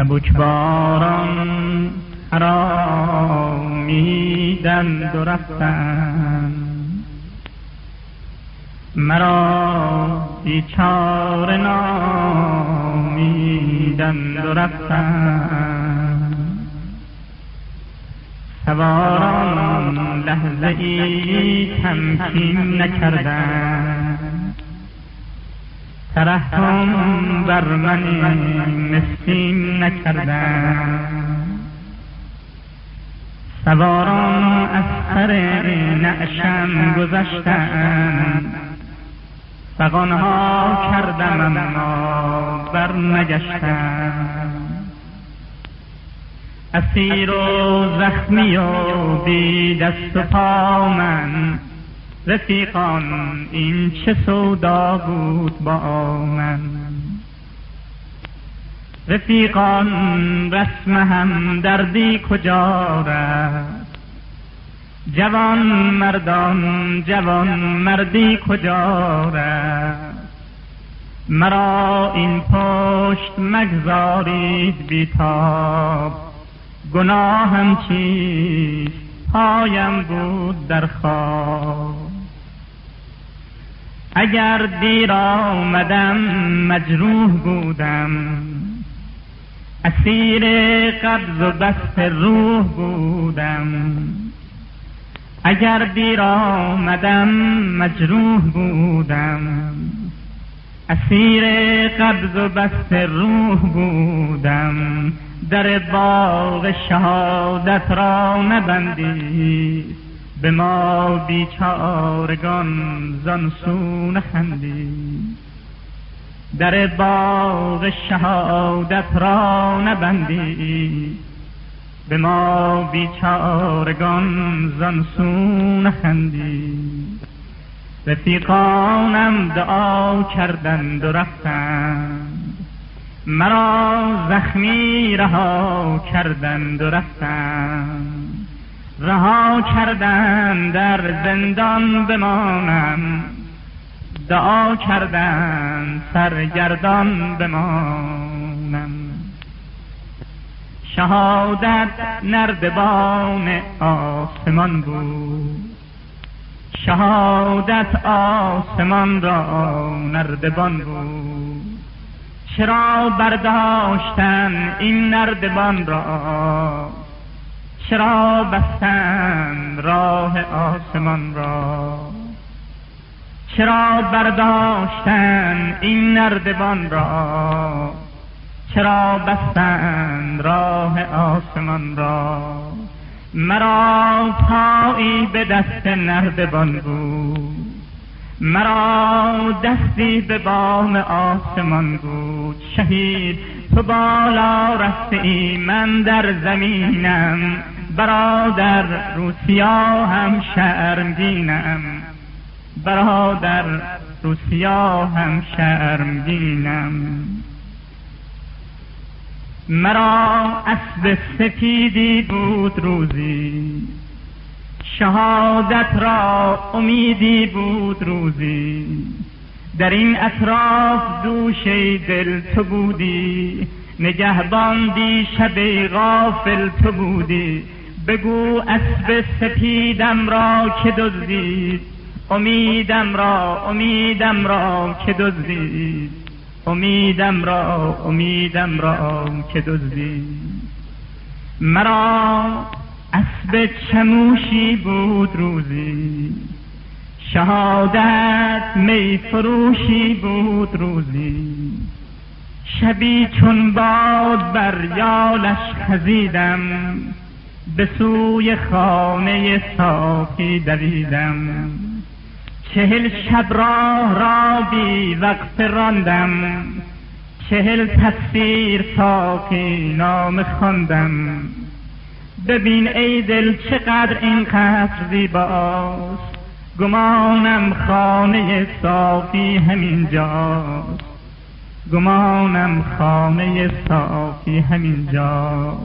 سبکباران آرامیدند و رفتند، مرا بیچاره نامیدند و رفتند. سواران لحظه ای تمکین نکردند، ترحم بر من مسکین نکردند. سواران از سر نعشم گذشتند، فغانها کردم اما بر نگشتند. اسیر و زخمی و بی دست و پا من، رفیقان این چه سودا بود با من. رفیقان رسم هم دردی کجا رفت، جوان مردی کجا رفت. مرا این پشت مگذارید بیتاب، گناهم چیست پایم بود در خواب. اگر دیر آمدم مجروح بودم، اسیر قبض و بسط روح بودم. اگر دیر آمدم مجروح بودم، اسیر قبض و بسط روح بودم. در باغ شهادت را نبندید، به ما بیچارگان زان سو نخندید. در باغ شهادت را نبندید، به ما بیچارگان زان سو نخندید. رفیقانم دعا کردند و رفتند، مرا زخمی رها کردند و رفتند. رها کردند در زندان بمانم، دعا کردند سرگردان بمانم. شهادت نردبان آسمان بود، شهادت آسمان را نردبان بود. چرا برداشتن این نردبان را، چرا بستن راه آسمان را. چرا برداشتن این نردبان را، چرا بستن راه آسمان را. مرا پایی به دست نردبان بود، مرا دستی به بام آسمان بود. شهید تو بالا رفته ای، من در زمینم. برادر روسیا هم شرمگینم، برادر روسیا هم شرمگینم. مرا اسب سپیدی بود روزی، شهادت را امیدی بود روزی. در این اطراف دوشه دل تو بودی، نگهبان دی شب غافل تو بودی. بگو اسب سپیدم را که دزدید، امیدم را که دزدید. امیدم را که دزدید. مرا اسب چموشی بود روزی، شهادت می فروشی بود روزی. شبی چون باد بر یالش خزیدم، به سوی خانه صافی دویدم. 40 شب را بی وقت راندم، 40 تصویر صافی نام خواندم. ببین ای دل چقدر این قصر زیباست، گمانم خانه صافی همین جاست. گمانم خانه صافی همین جاست.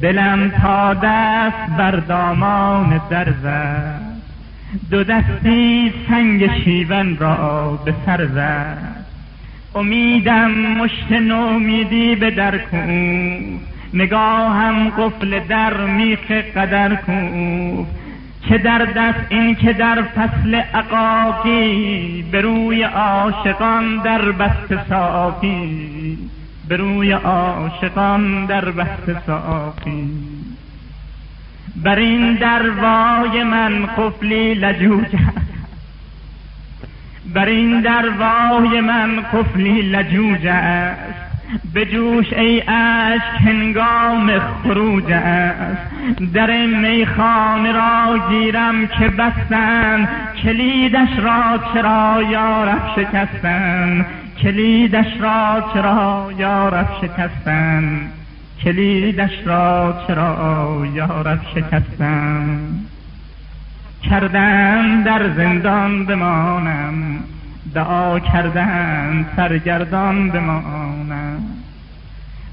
دلم تا دست بر دامان در زد، دو دستی سنگ شیون را به سر زد. امیدم مشت نومیدی به در کوفت، نگاهم قفل در میخ قدر کوفت. چه در دست این که در فصل عقاقی، به روی عاشقان در بست صافی، به روی عاشقان در بست صافی. بر این دروای من قفلی لجوج است، بر این دروای من قفلی لجوج است. بجوش ای اشک هنگام خروج است، در میخانه را گیرم که بستند، کلیدش را چرا یارب شکستند، کلیدش را چرا یارب شکستند، کلیدش را چرا یارب شکستند. کردن در زندان بمانم، دعا کردن سرگردان بمانم.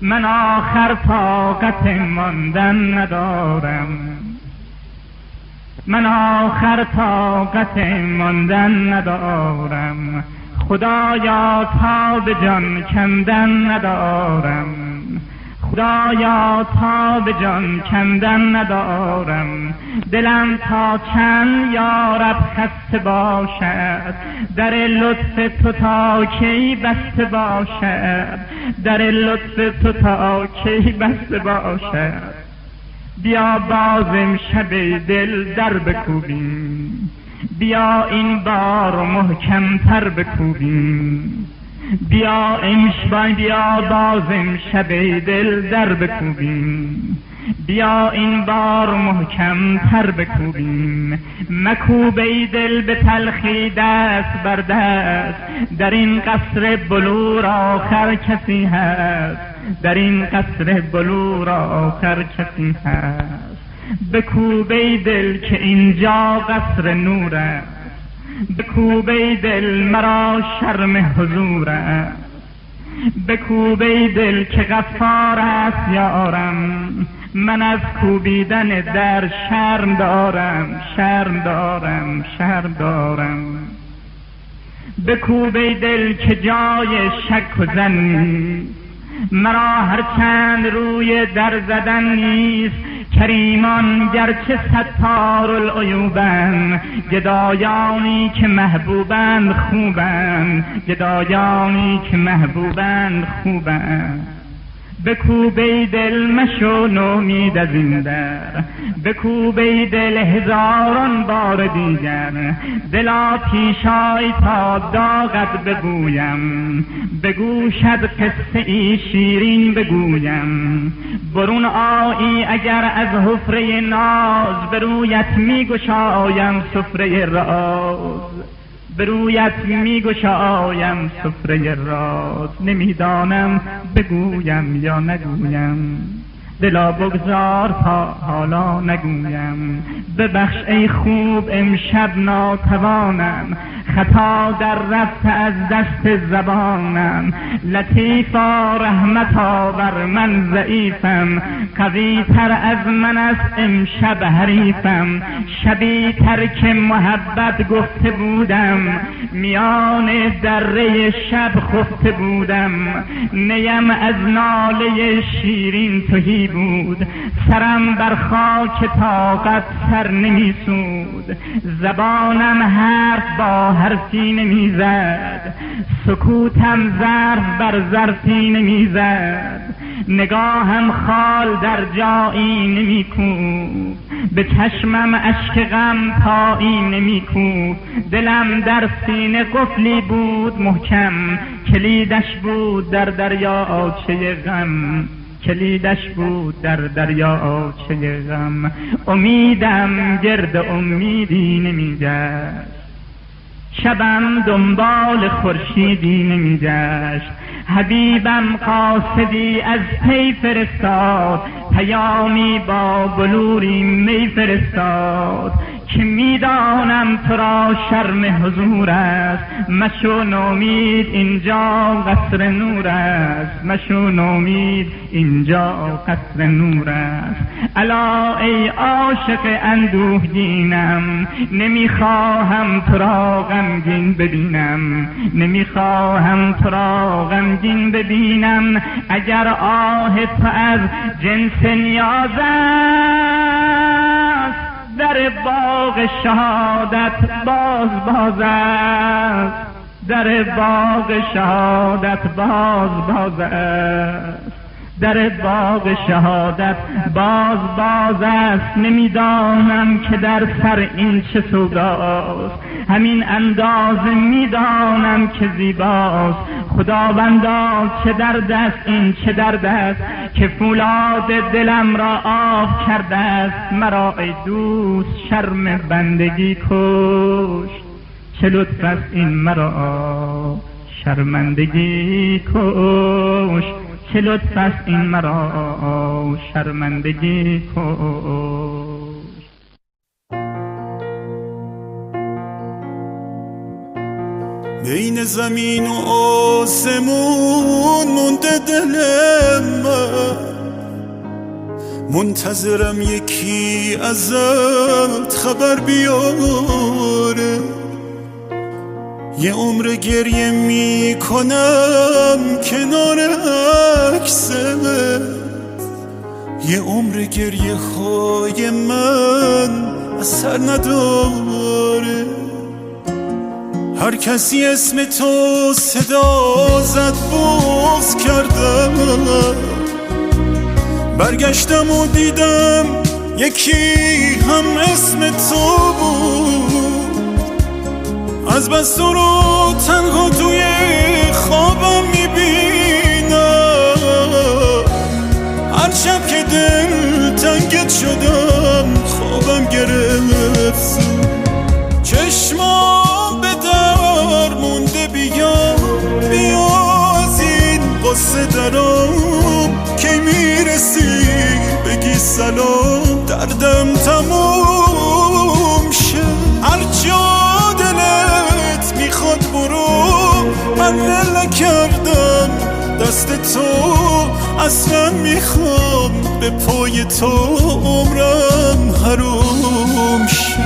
من آخر طاقت ماندن ندارم، من آخر طاقت ماندن ندارم. خدایا تا به جان کندن ندارم، خدایا تا به جان کندن ندارم. دلم تا چند یارب خسته باشد، در لطف تو تا کی بسته باشد، در لطف تو تا کی بسته باشد. بیا باز امشب دل در بکوبیم، بیا این بار محکم تر بکوبیم. بیا باز امشب دل در بکوبیم، بیا این بار محکم تر بکوبیم. مکوب ای دل به تلخی دست بر دست، در این قصر بلور آخر کسی هست، در این قصر بلور آخر کسی هست. بکوب ای دل که اینجا قصر نور است، بکوب ای دل مرا شرم حضور است. بکوب ای دل که غفار است یارم، من از کوبیدن در شرم دارم، شرم دارم، شرم دارم. بکوب ای دل که جای شک و ظن نیست، مرا هر چند روی در زدن نیست. کریمان گرچه ستار العیوبند، گدایانی که محبوبند خوبند، گدایانی که محبوبند خوبند. بکوب ای دل مشو نومید از این در، بکوب ای دل هزاران بار دیگر. دلا پیشای تا داغت بگویم، به گوشت قصه ای شیرین بگویم. برون آیی اگر از حفره ناز، به رویت می گشایم سفره راز، به رویت می گشایم سفره راز. نمیدانم بگویم یا نگویم، دلا بگذار تا حالا نگویم. ببخش ای خوب امشب ناتوانم، خطا در رفته از دست زبانم. لطیفا رحمت آور من ضعیفم، قوی تر از من است امشب حریفم. شبی تر که محبت گفته بودم، میان دره شب خفته بودم. نیم از ناله شیرین تهی بود، سرم بر خاک طاقت سر نمی سود. زبانم حرف با حرفی نمی زد، سکوتم ظرف بر ظرفی نمی زد. نگاهم خال در جایی نمی کوب، به چشمم اشک غم پایی نمی کوب. دلم در سینه قفلی بود محکم، کلیدش بود در دریاچه غم، کلیدش بود در دریاچه غم. امیدم گرد امیدی نمی گشت، شبم دنبال خورشیدی نمی گشت. حبیبم قاصدی از پی فرستاد، پیامی با بلوری می فرستاد. که میدانم تو را شرم حضور است. مشو نومید اینجا قصر نور است، مشو نومید اینجا قصر نور است. الا ای عاشق اندوهگینم، نمیخواهم تو را غمگین ببینم، نمیخواهم تو را غمگین ببینم. اگر آه تو از جنس نیاز است، در باغ شهادت باز است، در باغ شهادت باز است، در باغ شهادت باز است. نمیدانم که در سر این چه سوداست، همین اندازه میدانم که زیباست. خداوندا چه درد است این، چه درد است که فولاد دلم را آب کرده است. مرا ای دوست شرم بندگی کش، چه لطف است این مرا شرمندگی کش، چه لطف است این مرا شرمندگی کش. بین زمین و آسمون مونده دل من، منتظرم یکی ازت خبر بیاره. یه عمر گریه میکنم کنار عکست، یه عمر گریه های من اثر نداره. هر کسی اسم تو صدا زد بغض کردم، برگشتم و دیدم یکی هم اسم تو بود. از بس تو رو تنها توی خوابم میبینم، هر شب که دل تنگت شدم خوابم گرفت. چشمام به در مونده، بیا از این قصه درام. کی میرسی بگی سلام، دردم تموم شه. هر جا دلت میخواد برو، من نکردم دست تو. اصلا میخوام به پای تو عمرم حروم شه.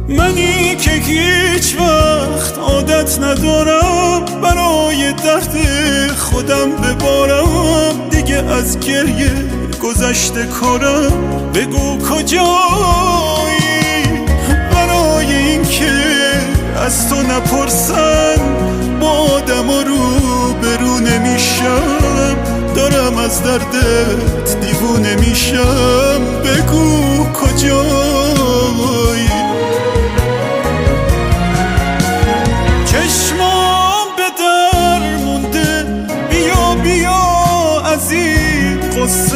منی که هیچ وقت عادت ندارم برای درد خودم ببارم. دیگه از گریه گذشته کارم، بگو کجایی برای این که از تو نپرسن. با آدم رو برو نمیشم، دارم از دردت دیوونه میشم. بگو کجایی. چشمام به در مونده، بیا از این قصه